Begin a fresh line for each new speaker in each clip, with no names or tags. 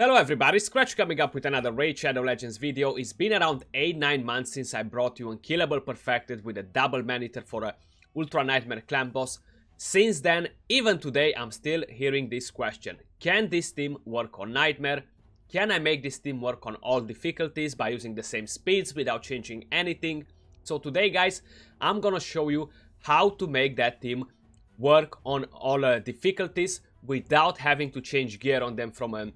Hello everybody, Scratch coming up with another Raid Shadow Legends video. It's been around 8-9 months since I brought you Unkillable Perfected with a double Maneater for a Ultra Nightmare clan boss. Since then, even today, I'm still hearing this question. Can this team work on Nightmare? Can I make this team work on all difficulties by using the same speeds without changing anything? So today guys, I'm gonna show you how to make that team work on all difficulties without having to change gear on them from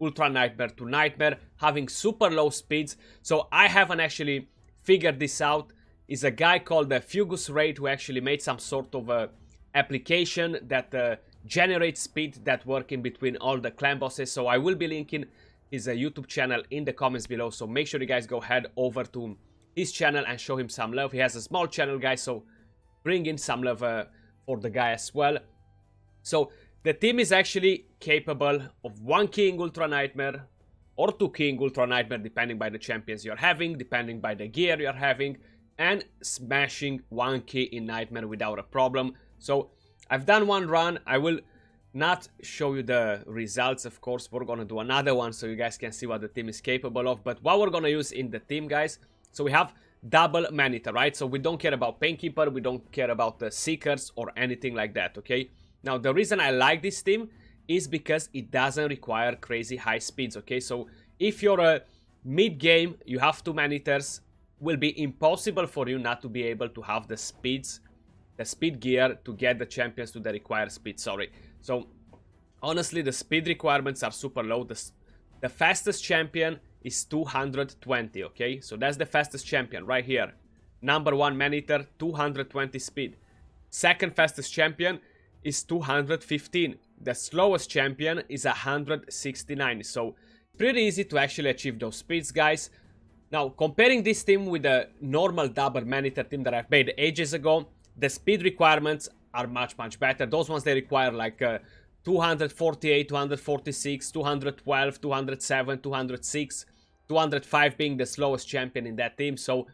Ultra Nightmare to Nightmare, having super low speeds. So I haven't actually figured this out. Is a guy called Fugus Raid who actually made some sort of application that generates speed that work in between all the clan bosses. So I will be linking his YouTube channel in the comments below. So make sure you guys go head over to his channel and show him some love. He has a small channel, guys, so bring in some love for the guy as well. So the team is actually capable of 1 King Ultra Nightmare or 2 King Ultra Nightmare, depending by the champions you're having, depending by the gear you're having, and smashing 1 key in Nightmare without a problem. So I've done one run. I will not show you the results, of course. We're gonna do another one so you guys can see what the team is capable of. But what we're gonna use in the team, guys, so we have double Maneater, right? So we don't care about Painkeeper, we don't care about the Seekers or anything like that, okay? Now, the reason I like this team is because it doesn't require crazy high speeds, okay? So if you're a mid-game, you have 2 Maneaters, will be impossible for you not to be able to have the speeds, the speed gear to get the champions to the required speed, sorry. So, honestly, the speed requirements are super low. The fastest champion is 220, okay? So that's the fastest champion right here. Number 1 Maneater, 220 speed. Second fastest champion is 215. The slowest champion is 169. So pretty easy to actually achieve those speeds, guys. Now, comparing this team with the normal double Maneater team that I've made ages ago, the speed requirements are much better. Those ones, they require like 248, 246, 212, 207, 206, 205 being the slowest champion in that team. So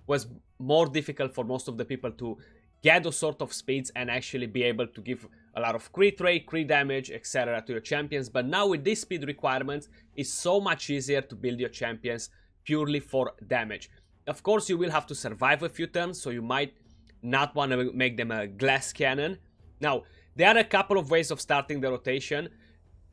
was more difficult for most of the people to get those sort of speeds and actually be able to give a lot of crit rate, crit damage, etc. to your champions. But now with these speed requirements, it's so much easier to build your champions purely for damage. Of course, you will have to survive a few turns, so you might not want to make them a glass cannon. Now, there are a couple of ways of starting the rotation.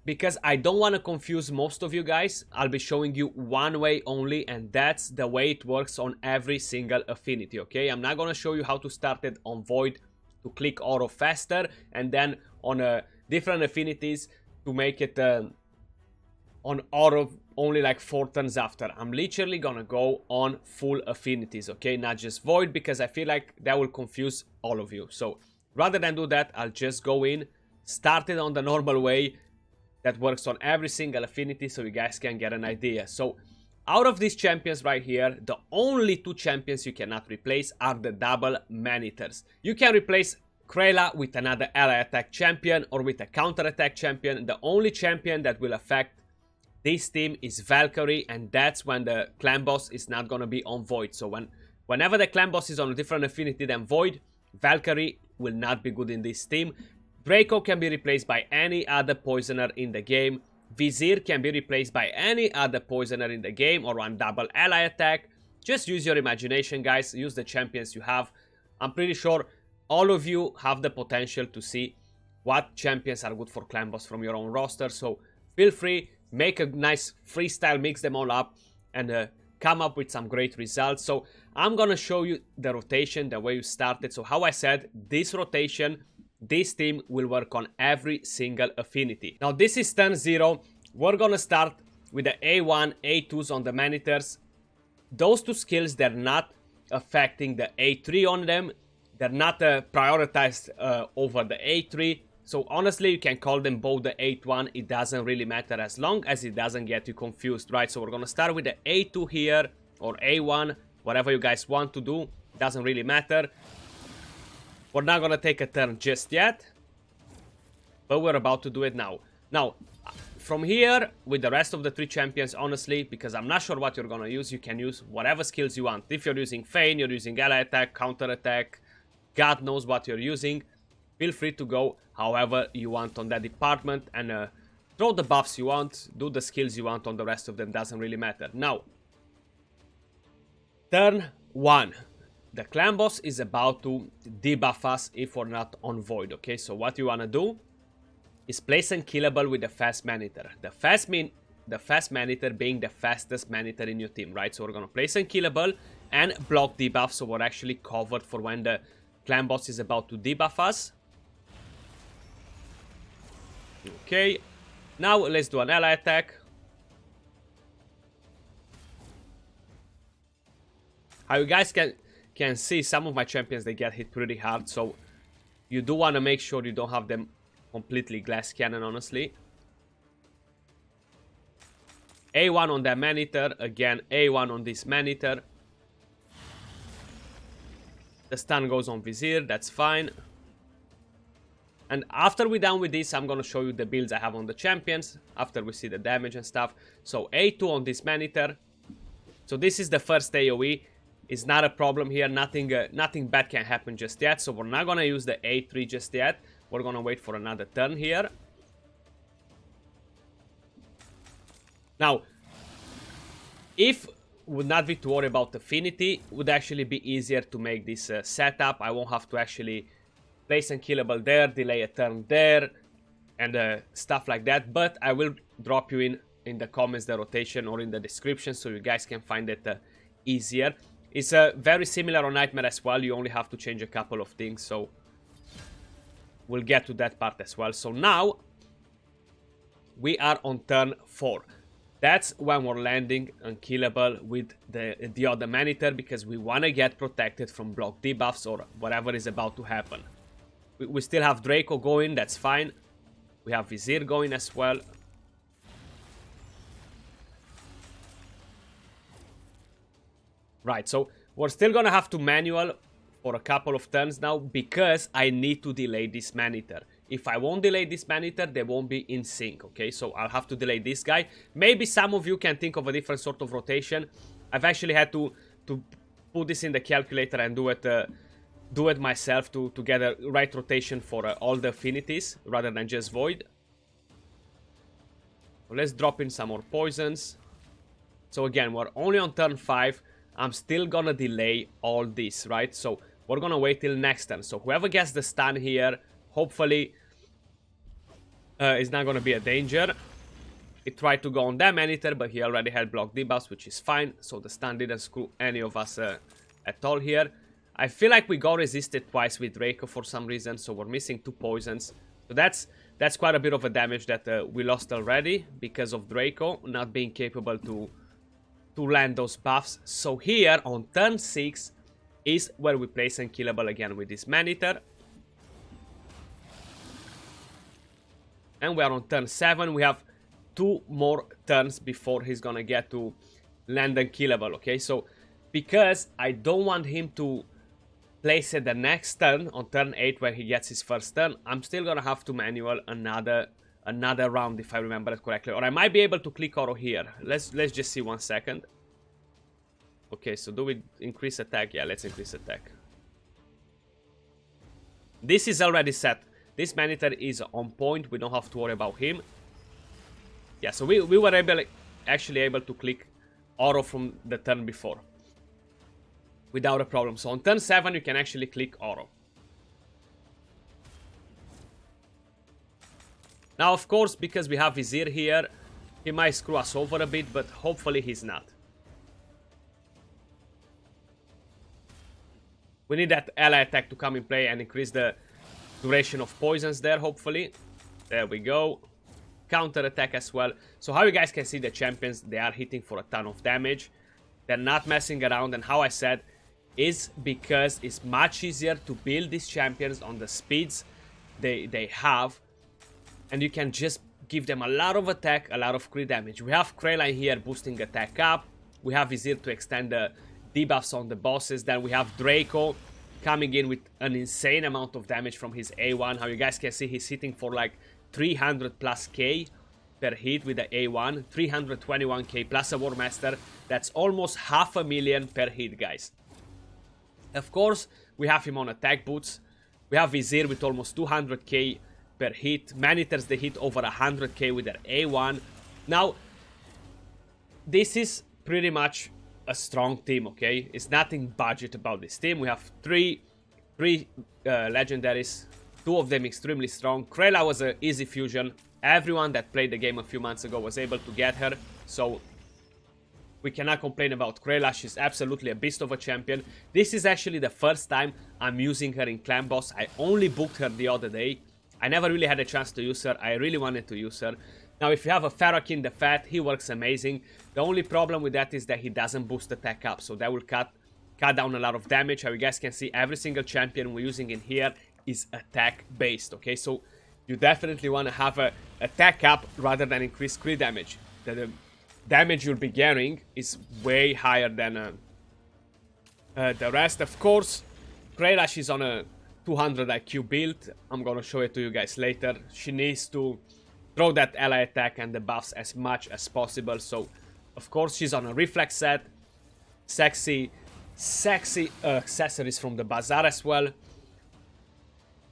Because I don't want to confuse most of you guys, I'll be showing you one way only, and that's the way it works on every single affinity, okay? I'm not going to show you how to start it on Void to click Oro faster, and then on different affinities to make it on Oro only like 4 turns after. I'm literally going to go on full affinities, okay? Not just Void, because I feel like that will confuse all of you. So rather than do that, I'll just go in, start it on the normal way, that works on every single affinity so you guys can get an idea. So out of these champions right here, the only 2 champions you cannot replace are the double Maneaters. You can replace Krayla with another ally attack champion or with a counter attack champion. The only champion that will affect this team is Valkyrie, and that's when the clan boss is not going to be on Void. So whenever the clan boss is on a different affinity than Void, Valkyrie will not be good in this team. Draco can be replaced by any other poisoner in the game. Vizier can be replaced by any other poisoner in the game or on double ally attack. Just use your imagination, guys. Use the champions you have. I'm pretty sure all of you have the potential to see what champions are good for clan boss from your own roster. So feel free, make a nice freestyle, mix them all up, and come up with some great results. So I'm gonna show you the rotation, the way you started. So how I said, this rotation, this team will work on every single affinity. Now this is turn 0. We're gonna start with the A1, A2s on the Maneaters. Those 2 skills, they're not affecting the A3 on them. They're not prioritized over the A3. So honestly, you can call them both the A1. It doesn't really matter as long as it doesn't get you confused, right? So we're gonna start with the A2 here, or A1, whatever you guys want to do. It doesn't really matter. We're not gonna take a turn just yet, but we're about to do it now. Now, from here, with the rest of the 3 champions, honestly, because I'm not sure what you're gonna use, you can use whatever skills you want. If you're using Feign, you're using ally attack, counter attack, God knows what you're using. Feel free to go however you want on that department, and throw the buffs you want, do the skills you want on the rest of them, doesn't really matter. Now, turn 1. The clan boss is about to debuff us if we're not on void, okay? So what you wanna do is place unkillable with the fast Maneater. The fast Maneater being the fastest Maneater in your team, right? So we're gonna place unkillable and block debuff, so we're actually covered for when the clan boss is about to debuff us. Okay, now let's do an ally attack. How you guys can see, some of my champions, they get hit pretty hard, so you do want to make sure you don't have them completely glass cannon, honestly. A1 on that Maneater, again A1 on this Maneater. The stun goes on Vizier, that's fine. And after we're done with this, I'm gonna show you the builds I have on the champions, after we see the damage and stuff. So A2 on this Maneater. So this is the first AoE. It's not a problem here, nothing bad can happen just yet. So we're not gonna use the A3 just yet. We're gonna wait for another turn here. Now, if would not be to worry about affinity, would actually be easier to make this setup. I won't have to actually place unkillable there, delay a turn there, and stuff like that. But I will drop you in the comments the rotation or in the description so you guys can find it easier. It's very similar on Nightmare as well. You only have to change a couple of things, so we'll get to that part as well. So now we are on turn 4. That's when we're landing unkillable with the other Maneater, because we want to get protected from block debuffs or whatever is about to happen. We still have Draco going, that's fine. We have Vizier going as well. Right, so we're still gonna have to manual for a couple of turns now, because I need to delay this Maneater. If I won't delay this Maneater, they won't be in sync, okay? So I'll have to delay this guy. Maybe some of you can think of a different sort of rotation. I've actually had to put this in the calculator and do it myself to get a right rotation for all the affinities, rather than just void. So let's drop in some more poisons. So again, we're only on turn 5. I'm still gonna delay all this, right? So we're gonna wait till next turn. So whoever gets the stun here, hopefully is not gonna be a danger. He tried to go on that Maneater, but he already had block debuffs, which is fine. So the stun didn't screw any of us at all here. I feel like we got resisted twice with Draco for some reason, so we're missing 2 poisons. So that's quite a bit of a damage that we lost already because of Draco not being capable to land those buffs. So here on turn 6 is where we place unkillable again with this Maneater. And we are on turn 7. We have 2 more turns before he's gonna get to land unkillable, okay? So because I don't want him to place it the next turn on turn 8 where he gets his first turn, I'm still gonna have to manual another round, if I remember it correctly. Or I might be able to click auto here. Let's just see 1 second. Okay, so do we increase attack? Yeah, let's increase attack. This is already set. This Maneater is on point. We don't have to worry about him. Yeah, so we were actually able to click auto from the turn before without a problem. So on turn 7 you can actually click auto. Now, of course, because we have Vizier here, he might screw us over a bit, but hopefully he's not. We need that ally attack to come in play and increase the duration of poisons there, hopefully. There we go. Counter attack as well. So how you guys can see the champions, they are hitting for a ton of damage. They're not messing around, and how I said is because it's much easier to build these champions on the speeds they have. And you can just give them a lot of attack, a lot of crit damage. We have Krayline here boosting attack up. We have Vizier to extend the debuffs on the bosses. Then we have Draco coming in with an insane amount of damage from his A1. How you guys can see, he's hitting for like 300 plus K per hit with the A1. 321k plus a War Master. That's almost 500,000 per hit, guys. Of course, we have him on attack boots. We have Vizier with almost 200k per hit. Maneaters, they hit over 100k with their A1. Now, this is pretty much a strong team, okay? It's nothing budget about this team. We have three legendaries, 2 of them extremely strong. Krayla was an easy fusion. Everyone that played the game a few months ago was able to get her, so we cannot complain about Krayla. She's absolutely a beast of a champion. This is actually the first time I'm using her in Clan Boss. I only booked her the other day. I never really had a chance to use her. I really wanted to use her. Now, if you have a Ferakin the Fat, he works amazing. The only problem with that is that he doesn't boost attack up, so that will cut down a lot of damage. How you guys can see, every single champion we're using in here is attack based, okay? So you definitely want to have a attack up rather than increase crit damage. The damage you'll be getting is way higher than the rest. Of course, Krayla, she's on a 200 IQ build. I'm gonna show it to you guys later. She needs to throw that ally attack and the buffs as much as possible. So, of course, she's on a reflex set. Sexy accessories from the bazaar as well.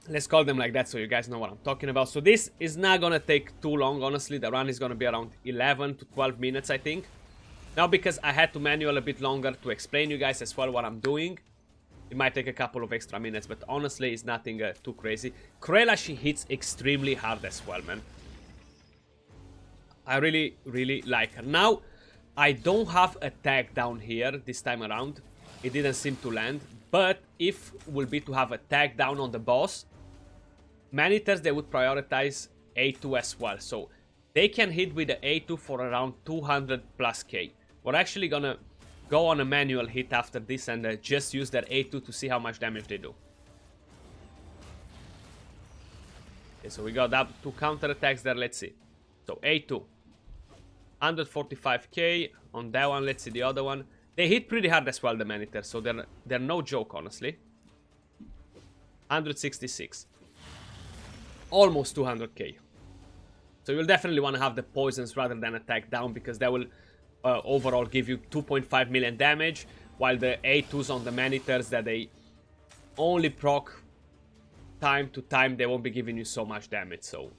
Let's call them like that so you guys know what I'm talking about. So this is not gonna take too long, honestly. The run is gonna be around 11 to 12 minutes, I think. Now, because I had to manual a bit longer to explain you guys as well what I'm doing, it might take a couple of extra minutes, but honestly, it's nothing too crazy. Krayla, she hits extremely hard as well, man. I really, really like her. Now, I don't have a tag down here this time around. It didn't seem to land. But if will be to have a tag down on the boss, Maneaters, they would prioritize A2 as well. So they can hit with the A2 for around 200 plus K. We're actually gonna go on a manual hit after this and just use their A2 to see how much damage they do. Okay, so we got up 2 counter attacks there. Let's see. So A2. 145k on that one. Let's see the other one. They hit pretty hard as well, the Maneater, so they're no joke, honestly. 166. Almost 200k. So you'll definitely want to have the poisons rather than attack down, because that will overall give you 2.5 million damage, while the A2s on the Maneaters, that they only proc time to time, they won't be giving you so much damage. So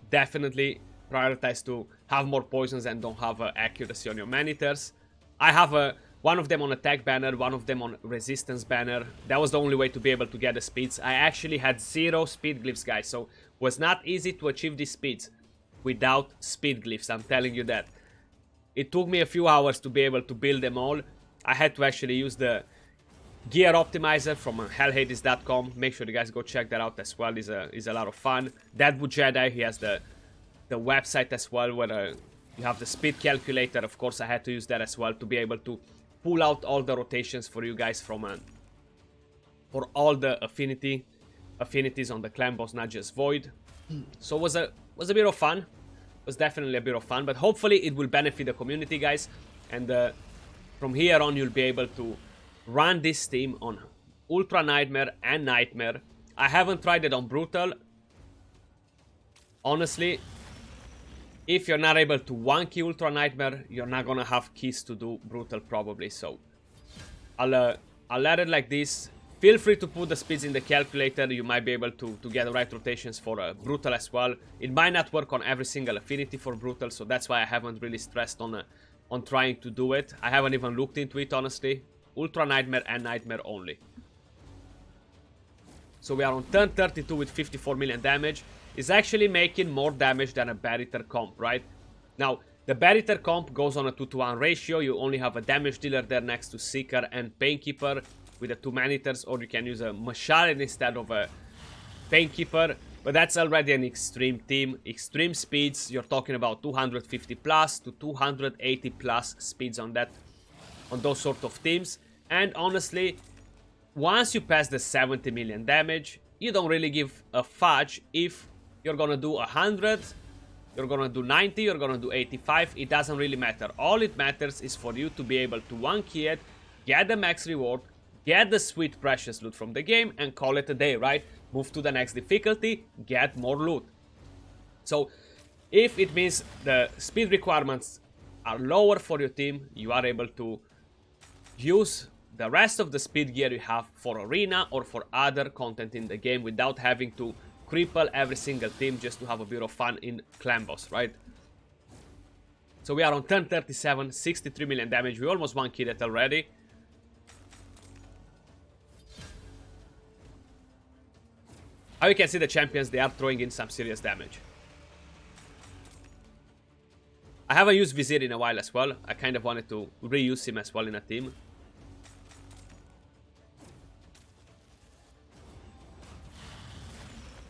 definitely prioritize to have more poisons and don't have accuracy on your Maneaters. I have one of them on attack banner, one of them on resistance banner. That was the only way to be able to get the speeds. I actually had 0 speed glyphs, guys, so it was not easy to achieve these speeds without speed glyphs, I'm telling you that. It took me a few hours to be able to build them all. I had to actually use the gear optimizer from hellhades.com. Make sure you guys go check that out as well. It's a lot of fun. Deadwood Jedi, he has the website as well, where you have the speed calculator. Of course, I had to use that as well to be able to pull out all the rotations for you guys from for all the affinities on the clan boss, not just void. So it was a bit of fun. It was definitely a bit of fun, but hopefully it will benefit the community, guys. And from here on, you'll be able to run this team on Ultra Nightmare and Nightmare. I haven't tried it on Brutal. Honestly, if you're not able to 1-key Ultra Nightmare, you're not gonna have keys to do Brutal probably. So I'll let it like this. Feel free to put the speeds in the calculator. You might be able to get the right rotations for Brutal as well. It might not work on every single affinity for Brutal, so that's why I haven't really stressed on trying to do it. I haven't even looked into it, honestly. Ultra Nightmare and Nightmare only. So we are on turn 32 with 54 million damage. Is actually making more damage than a Barrier comp, right? Now, the Barrier comp goes on a 2-to-1 ratio. You only have a damage dealer there next to Seeker and Painkeeper with the 2 Maneaters, or you can use a Masharin instead of a Painkeeper. But that's already an extreme team. Extreme speeds, you're talking about 250 plus to 280 plus speeds on those sort of teams. And honestly, once you pass the 70 million damage, you don't really give a fudge if you're gonna do 100, you're gonna do 90, you're gonna do 85, it doesn't really matter. All it matters is for you to be able to 1-key it, get the max reward, get the sweet precious loot from the game, and call it a day, right? Move to the next difficulty, get more loot. So, if it means the speed requirements are lower for your team, you are able to use the rest of the speed gear you have for arena or for other content in the game without having to cripple every single team just to have a bit of fun in clan boss, right? So we are on turn 37, 63 million damage. We almost one killed it already. How you can see the champions, they are throwing in some serious damage. I haven't used Vizier in a while as well. I kind of wanted to reuse him as well in a team.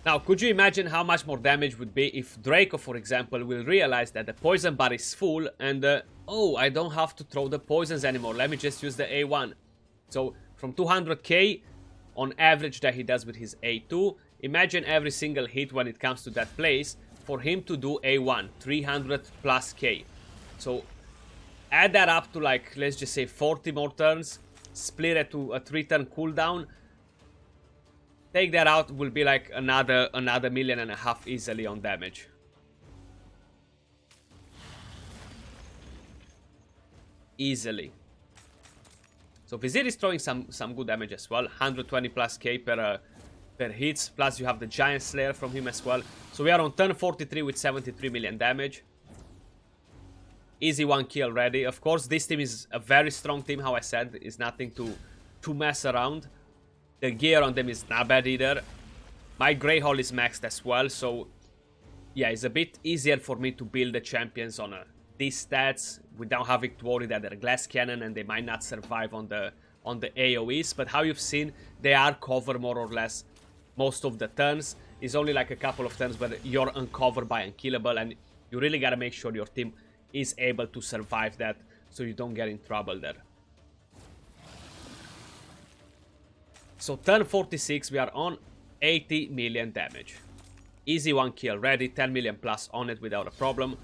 Now, could you imagine how much more damage would be if Draco, for example, will realize that the poison bar is full and, oh, I don't have to throw the poisons anymore. Let me just use the A1. So, from 200k on average that he does with his A2, imagine every single hit when it comes to that place for him to do A1, 300 plus K. So, add that up to like, let's just say 40 more turns, split it to a 3-turn cooldown. Take that out, will be like another 1.5 million easily on damage. Easily. So Vizier is throwing some good damage as well. 120 plus K per hits. Plus you have the Giant Slayer from him as well. So we are on turn 43 with 73 million damage. Easy 1 kill already. Of course, this team is a very strong team, how I said. It's nothing to mess around. The gear on them is not bad either. My Grey Hole is maxed as well, so yeah, it's a bit easier for me to build the champions on these stats without having to worry that they're glass cannon and they might not survive on the AoEs. But how you've seen, they are covered more or less most of the turns. It's only like a couple of turns where you're uncovered by unkillable, and you really gotta make sure your team is able to survive that so you don't get in trouble there. So turn 46, we are on 80 million damage. Easy 1 kill ready, 10 million plus on it without a problem.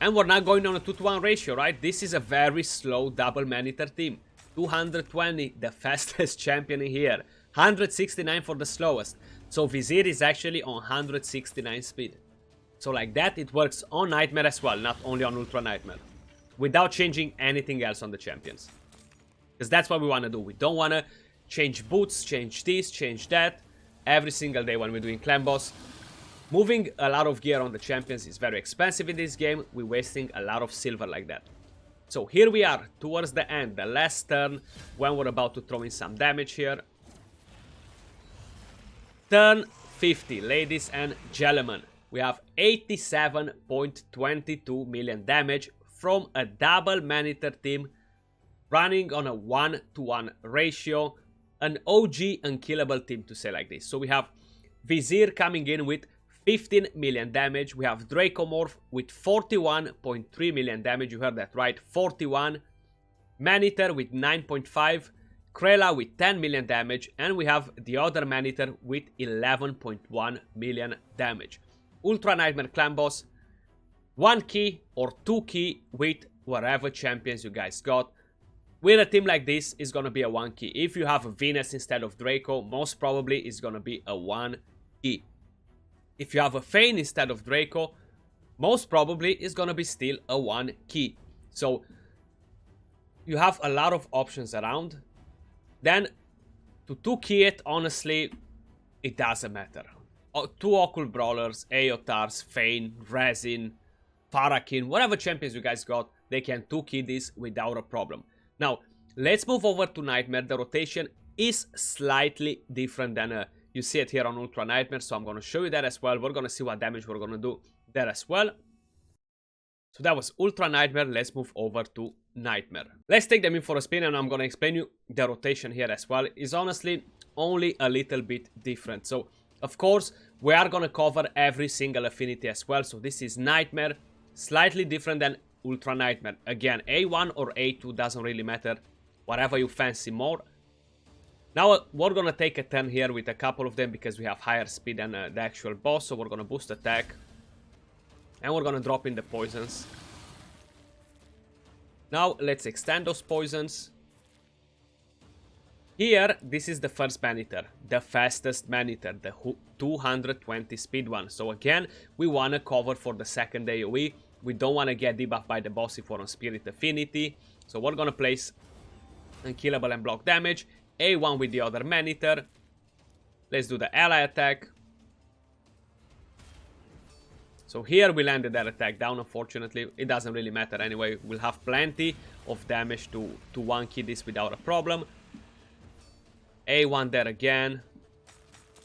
And we're not going on a 2-to-1 ratio, right? This is a very slow double Maneater team. 220, the fastest champion in here. 169 for the slowest. So Vizier is actually on 169 speed. So like that, it works on Nightmare as well, not only on Ultra Nightmare. Without changing anything else on the champions. Because that's what we want to do. We don't want to change boots, change this, change that every single day when we're doing clan boss. Moving a lot of gear on the champions is very expensive in this game. We're wasting a lot of silver like that. So here we are towards the end, the last turn, when we're about to throw in some damage here. Turn 50, ladies and gentlemen. We have 87.22 million damage from a double Maneater team running on a 1-to-1 ratio, an OG unkillable team to say like this. So we have Vizier coming in with 15 million damage. We have Dracomorph with 41.3 million damage. You heard that right, 41. Maneater with 9.5. Krella with 10 million damage. And we have the other Maneater with 11.1 million damage. Ultra Nightmare Clan Boss, 1 key or 2 key with whatever champions you guys got. With a team like this, it's gonna be a 1 key. If you have a Venus instead of Draco, most probably it's gonna be a 1 key. If you have a Fane instead of Draco, most probably it's gonna be still a 1 key. So you have a lot of options around. Then to 2 key it, honestly, it doesn't matter. 2 Occult Brawlers, Aeotars, Fane, Resin, Farakin, whatever champions you guys got, they can 2 key this without a problem. Now, let's move over to Nightmare. The rotation is slightly different than you see it here on Ultra Nightmare, so I'm going to show you that as well. We're going to see what damage we're going to do there as well. So that was Ultra Nightmare. Let's move over to Nightmare. Let's take them in for a spin, and I'm going to explain you the rotation here as well. It's honestly only a little bit different. So, of course, we are going to cover every single affinity as well. So this is Nightmare, slightly different than Ultra Nightmare. Again, A1 or A2 doesn't really matter, whatever you fancy more. Now we're gonna take a turn here with a couple of them because we have higher speed than the actual boss. So we're gonna boost attack, and we're gonna drop in the poisons. Now let's extend those poisons. Here, this is the first Maneater, the fastest Maneater, the 220 speed one. So again, we wanna cover for the second AoE. We don't want to get debuffed by the boss if we're on Spirit Affinity. So we're going to place Unkillable and block damage. A1 with the other Maneater. Let's do the ally attack. So here we landed that attack down, unfortunately. It doesn't really matter anyway. We'll have plenty of damage to one-key this without a problem. A1 there again.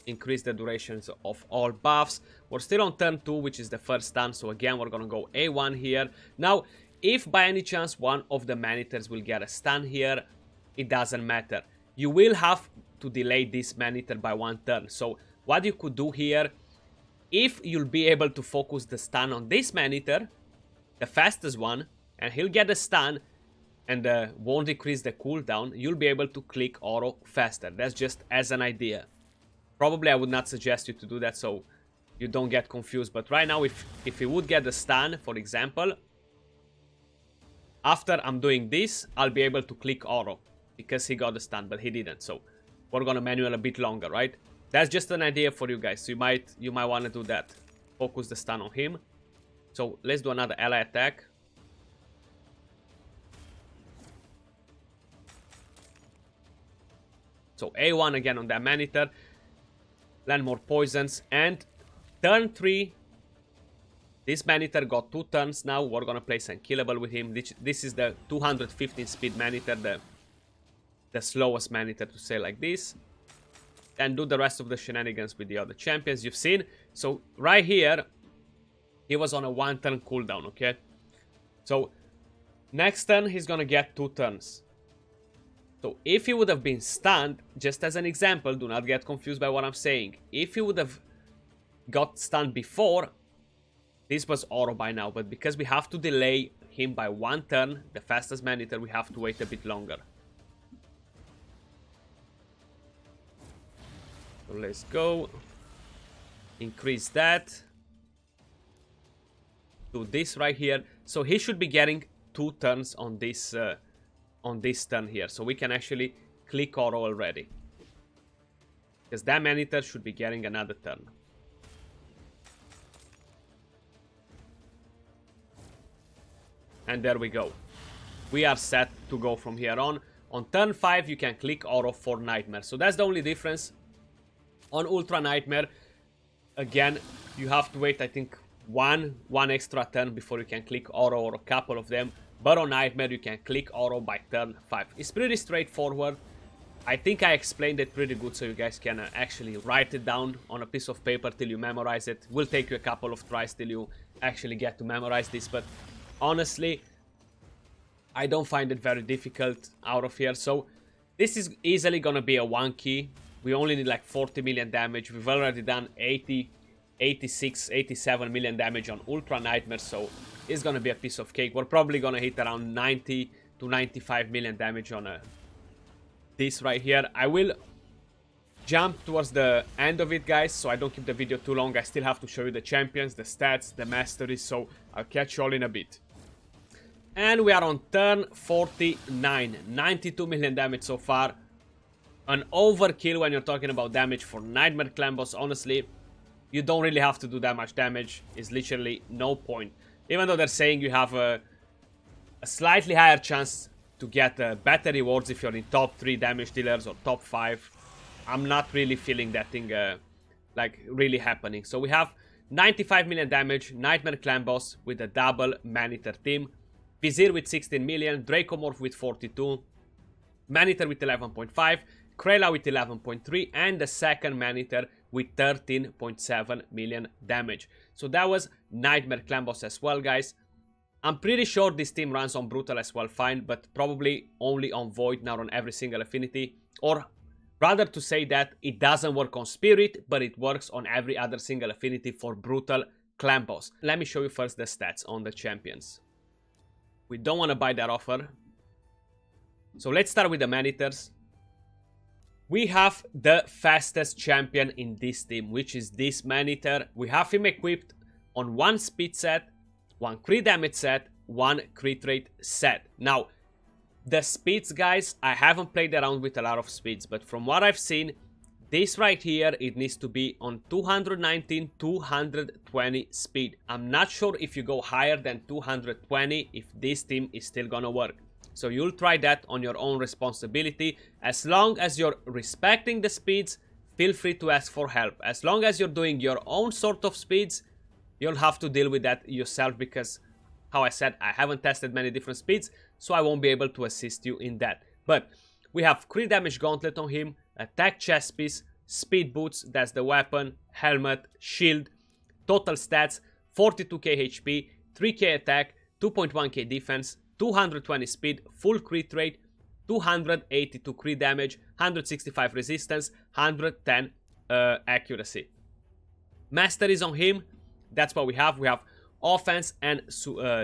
Increase the durations of all buffs. We're still on turn 2, which is the first stun. So again, we're gonna go A1 here. Now, if by any chance one of the Maneaters will get a stun here, it doesn't matter. You will have to delay this Maneater by 1 turn. So what you could do here, if you'll be able to focus the stun on this Maneater, the fastest one, and he'll get a stun and won't decrease the cooldown, you'll be able to click auto faster. That's just as an idea. Probably I would not suggest you to do that so you don't get confused. But right now, if he would get the stun, for example, after I'm doing this, I'll be able to click auto because he got the stun, but he didn't. So we're gonna manual a bit longer, right? That's just an idea for you guys. So you might want to do that. Focus the stun on him. So let's do another ally attack. So A1 again on that Maneater. Land more poisons. And turn 3. This Maneater got 2 turns now. We're gonna place Unkillable with him. This is the 215 speed Maneater. The slowest Maneater, to say like this. And do the rest of the shenanigans with the other champions you've seen. So right here, he was on a 1 turn cooldown, okay? So next turn, he's gonna get 2 turns. So if he would have been stunned, just as an example, do not get confused by what I'm saying. If he would have got stunned before, this was auto by now. But because we have to delay him by 1 turn, the fastest Maneater, we have to wait a bit longer. So let's go. Increase that. Do this right here. So he should be getting 2 turns on this turn here. So we can actually click auto already. Because that Maneater should be getting another turn. And there we go. We are set to go from here on. On turn 5, you can click auto for Nightmare. So that's the only difference. On Ultra Nightmare, again, you have to wait, I think, one extra turn before you can click auto, or a couple of them. But on Nightmare, you can click auto by turn 5. It's pretty straightforward. I think I explained it pretty good, so you guys can actually write it down on a piece of paper till you memorize it. Will take you a couple of tries till you actually get to memorize this, but honestly, I don't find it very difficult out of here. So this is easily gonna be a 1-key. We only need like 40 million damage. We've already done 80, 86, 87 million damage on Ultra Nightmare, so it's gonna be a piece of cake. We're probably gonna hit around 90 to 95 million damage on this right here. I will jump towards the end of it, guys, so I don't keep the video too long. I still have to show you the champions, the stats, the masteries, so I'll catch you all in a bit. And we are on turn 49. 92 million damage so far. An overkill when you're talking about damage for Nightmare Clan Boss. Honestly, you don't really have to do that much damage. It's literally no point. Even though they're saying you have a slightly higher chance to get better rewards if you're in top 3 damage dealers or top 5. I'm not really feeling that thing like really happening. So we have 95 million damage, Nightmare Clan Boss with a double Maneater team. Vizier with 16 million, Dracomorph with 42, Maneater with 11.5, Krayla with 11.3, and the second Maneater with 13.7 million damage. So that was Nightmare Clan Boss as well, guys. I'm pretty sure this team runs on Brutal as well, fine, but probably only on Void, not on every single affinity. Or rather to say that it doesn't work on Spirit, but it works on every other single affinity for Brutal Clan Boss. Let me show you first the stats on the champions. We don't want to buy that offer. So let's start with the Maneaters. We have the fastest champion in this team, which is this Maneater. We have him equipped on 1 speed set, 1 crit damage set, 1 crit rate set. Now, the speeds, guys, I haven't played around with a lot of speeds, but from what I've seen, this right here, it needs to be on 219, 220 speed. I'm not sure if you go higher than 220 if this team is still gonna work. So you'll try that on your own responsibility. As long as you're respecting the speeds, feel free to ask for help. As long as you're doing your own sort of speeds, you'll have to deal with that yourself, because, how I said, I haven't tested many different speeds, so I won't be able to assist you in that. But we have crit damage gauntlet on him, attack chest piece, speed boots, that's the weapon, helmet, shield, total stats, 42k HP, 3k attack, 2.1k defense, 220 speed, full crit rate, 282 crit damage, 165 resistance, 110 accuracy. Masteries on him, that's what we have. We have offense and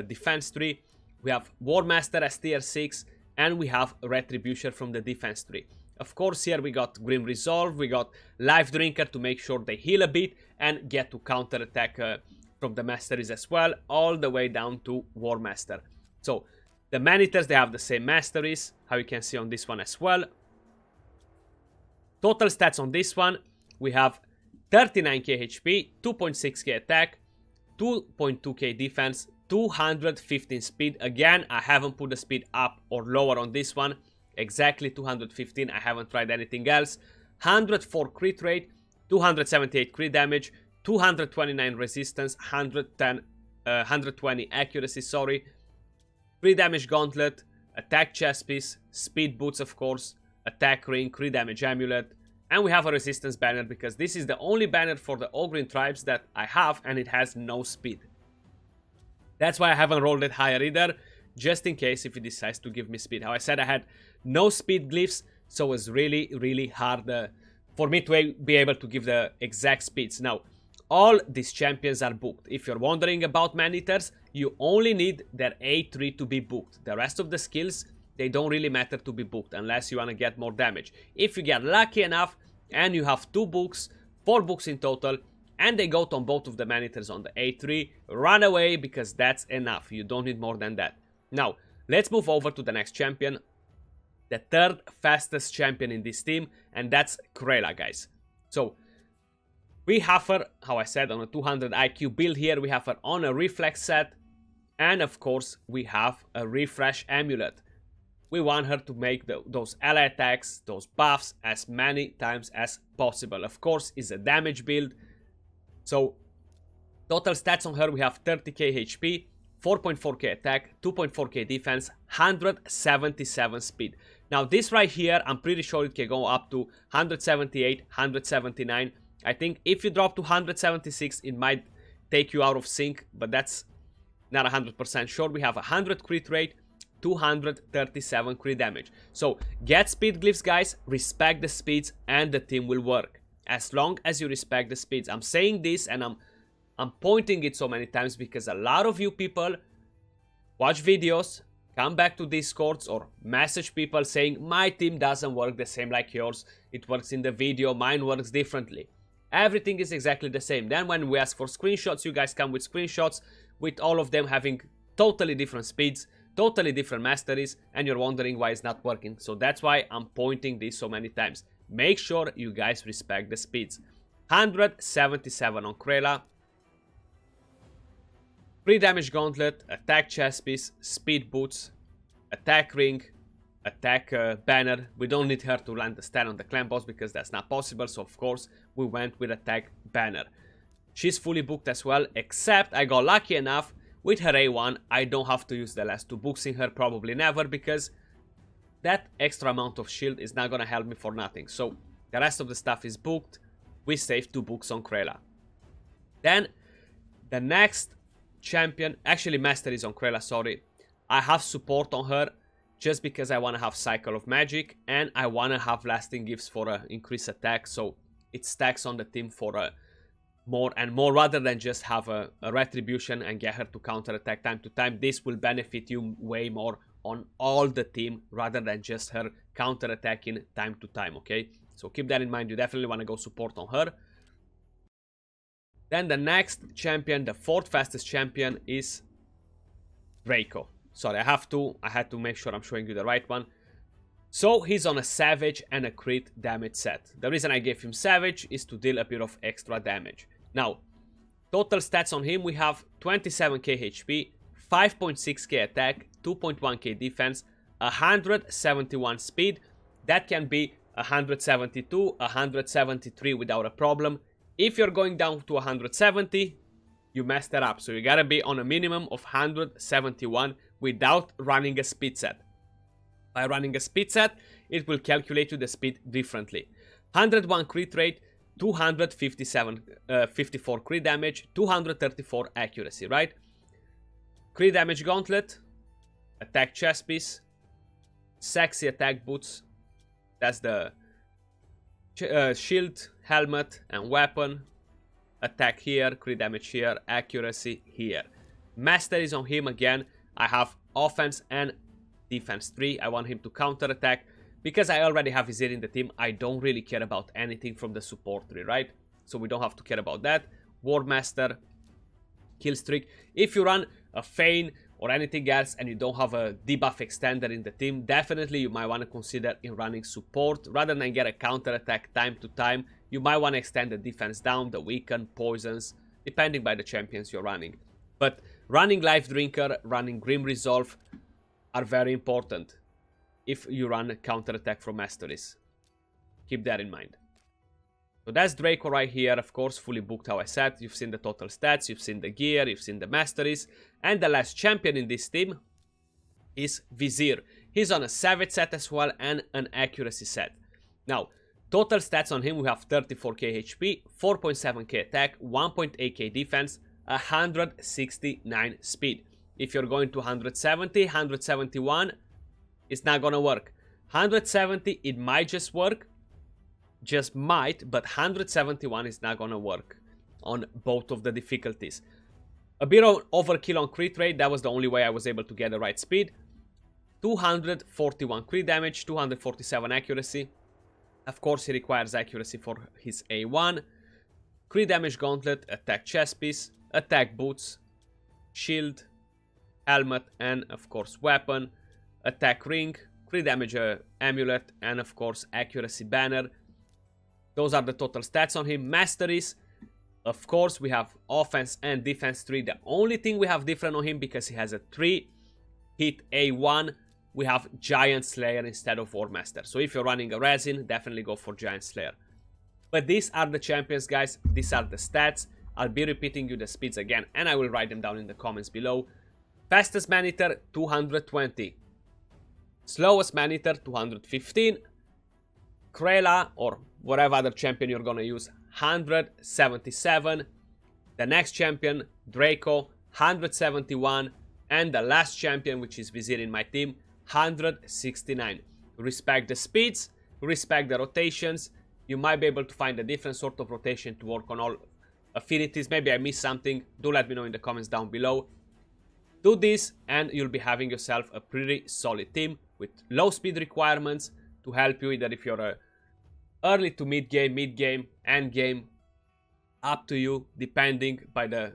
defense 3. We have War Master as tier 6, and we have Retribution from the defense 3. Of course, here we got Grim Resolve, we got Life Drinker to make sure they heal a bit and get to counter attack from the Masteries as well, all the way down to War Master. So the Maneaters, they have the same Masteries, how you can see on this one as well. Total stats on this one, we have 39k HP, 2.6k attack, 2.2k defense, 215 speed. Again, I haven't put the speed up or lower on this one. Exactly 215, I haven't tried anything else. 104 crit rate, 278 crit damage, 229 resistance, 120 accuracy, sorry. Crit damage gauntlet, attack chest piece, speed boots of course, attack ring, crit damage amulet, and we have a resistance banner, because this is the only banner for the Ogryn tribes that I have, and it has no speed. That's why I haven't rolled it higher either, just in case if it decides to give me speed. How I said, I had no speed glyphs, so it was really hard for me to be able to give the exact speeds. Now, all these champions are booked. If you're wondering about Maneaters, you only need their A3 to be booked. The rest of the skills, they don't really matter to be booked unless you want to get more damage. If you get lucky enough and you have 2 books, 4 books in total, and they go on both of the Maneaters on the A3, run away, because that's enough. You don't need more than that. Now, let's move over to the next champion, the third fastest champion in this team, and that's Krayla, guys. So, we have her, how I said, on a 200 IQ build here. We have her on a reflex set, and of course, we have a refresh amulet. We want her to make those ally attacks, those buffs, as many times as possible. Of course, it's a damage build. So, total stats on her, we have 30k HP, 4.4k attack, 2.4k defense, 177 speed. Now, this right here, I'm pretty sure it can go up to 178, 179. I think if you drop to 176, it might take you out of sync, but that's not 100% sure. We have 100 crit rate, 237 crit damage. So get speed glyphs, guys, respect the speeds, and the team will work. As long as you respect the speeds. I'm saying this and I'm pointing it so many times because a lot of you people watch videos, come back to Discords or message people saying my team doesn't work the same like yours. It works in the video, mine works differently. Everything is exactly the same. Then when we ask for screenshots, you guys come with screenshots with all of them having totally different speeds, totally different masteries, and you're wondering why it's not working. So that's why I'm pointing this so many times. Make sure you guys respect the speeds. 177 on Krayla. Free damage gauntlet, attack chest piece, speed boots, attack ring, attack banner. We don't need her to land the stand on the clan boss because that's not possible. So of course we went with attack banner. She's fully booked as well, except I got lucky enough with her A1. I don't have to use the last 2 books in her, probably never, because that extra amount of shield is not gonna help me for nothing. So the rest of the stuff is booked. We saved 2 books on Krayla. Then the next champion, actually master is on Krayla, sorry. I have support on her just because I want to have Cycle of Magic and I want to have lasting gifts for increased attack, so it stacks on the team for more and more, rather than just have a retribution and get her to counter attack time to time. This will benefit you way more on all the team rather than just her counter attacking time to time, okay? So keep that in mind. You definitely want to go support on her. Then the next champion, the 4th fastest champion, is Draco. Sorry, I had to make sure I'm showing you the right one. So he's on a Savage and a crit damage set. The reason I gave him Savage is to deal a bit of extra damage. Now, total stats on him, we have 27k HP, 5.6k attack, 2.1k defense, 171 speed. That can be 172, 173 without a problem. If you're going down to 170, you messed that up. So you gotta be on a minimum of 171 without running a speed set. By running a speed set, it will calculate you the speed differently. 101 crit rate, 54 crit damage, 234 accuracy, right? Crit damage gauntlet, attack chest piece, sexy attack boots, that's the shield, helmet, and weapon. Attack here, crit damage here, accuracy here. Masteries on him again. I have offense and defense 3. I want him to counter attack. Because I already have Vizier in the team, I don't really care about anything from the support tree, right? So we don't have to care about that. War Master, kill streak. If you run a Feign or anything else and you don't have a debuff extender in the team, definitely you might want to consider in running support. Rather than get a counter attack time to time, you might want to extend the defense down, the weaken, poisons, depending by the champions you're running. But running Life Drinker, running Grim Resolve are very important if you run counter attack from Masteries. Keep that in mind. So that's Draco right here, of course, fully booked how I said. You've seen the total stats, you've seen the gear, you've seen the Masteries. And the last champion in this team is Vizier. He's on a Savage set as well and an Accuracy set. Now, total stats on him, we have 34k HP, 4.7k attack, 1.8k defense, 169 speed. If you're going to 170, 171, it's not gonna work. 170, it might just work. Just might, but 171 is not gonna work on both of the difficulties. A bit of overkill on crit rate, that was the only way I was able to get the right speed. 241 crit damage, 247 accuracy. Of course, he requires accuracy for his A1. Crit damage gauntlet, attack chest piece, attack boots, shield, helmet, and of course weapon, attack ring, crit damage amulet, and of course accuracy banner. Those are the total stats on him. Masteries, of course, we have offense and defense 3. The only thing we have different on him, because he has a 3 hit A1, we have Giant Slayer instead of War Master. So if you're running a resin, definitely go for Giant Slayer. But these are the champions, guys. These are the stats. I'll be repeating you the speeds again, and I will write them down in the comments below. Fastest Maneater, 220. Slowest Maneater, 215. Krela, or whatever other champion you're gonna use, 177. The next champion, Draco, 171. And the last champion, which is Vizier in my team, 169. Respect the speeds, respect the rotations. You might be able to find a different sort of rotation to work on all affinities. Maybe I missed something. Do let me know in the comments down below. Do this and you'll be having yourself a pretty solid team with low speed requirements to help you, either if you're a early to mid game, end game, up to you, depending by the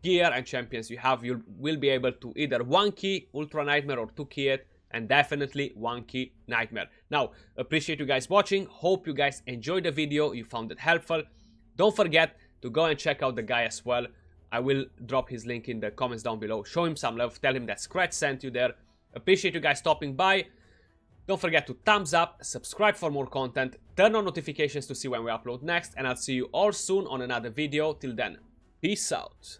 gear and champions you have. You will be able to either 1-key Ultra Nightmare or 2-key it, and definitely 1-key Nightmare. Now, appreciate you guys watching. Hope you guys enjoyed the video, you found it helpful. Don't forget to go and check out the guy as well. I will drop his link in the comments down below. Show him some love, tell him that Scratch sent you there. Appreciate you guys stopping by. Don't forget to thumbs up, subscribe for more content, turn on notifications to see when we upload next, and I'll see you all soon on another video. Till then, peace out.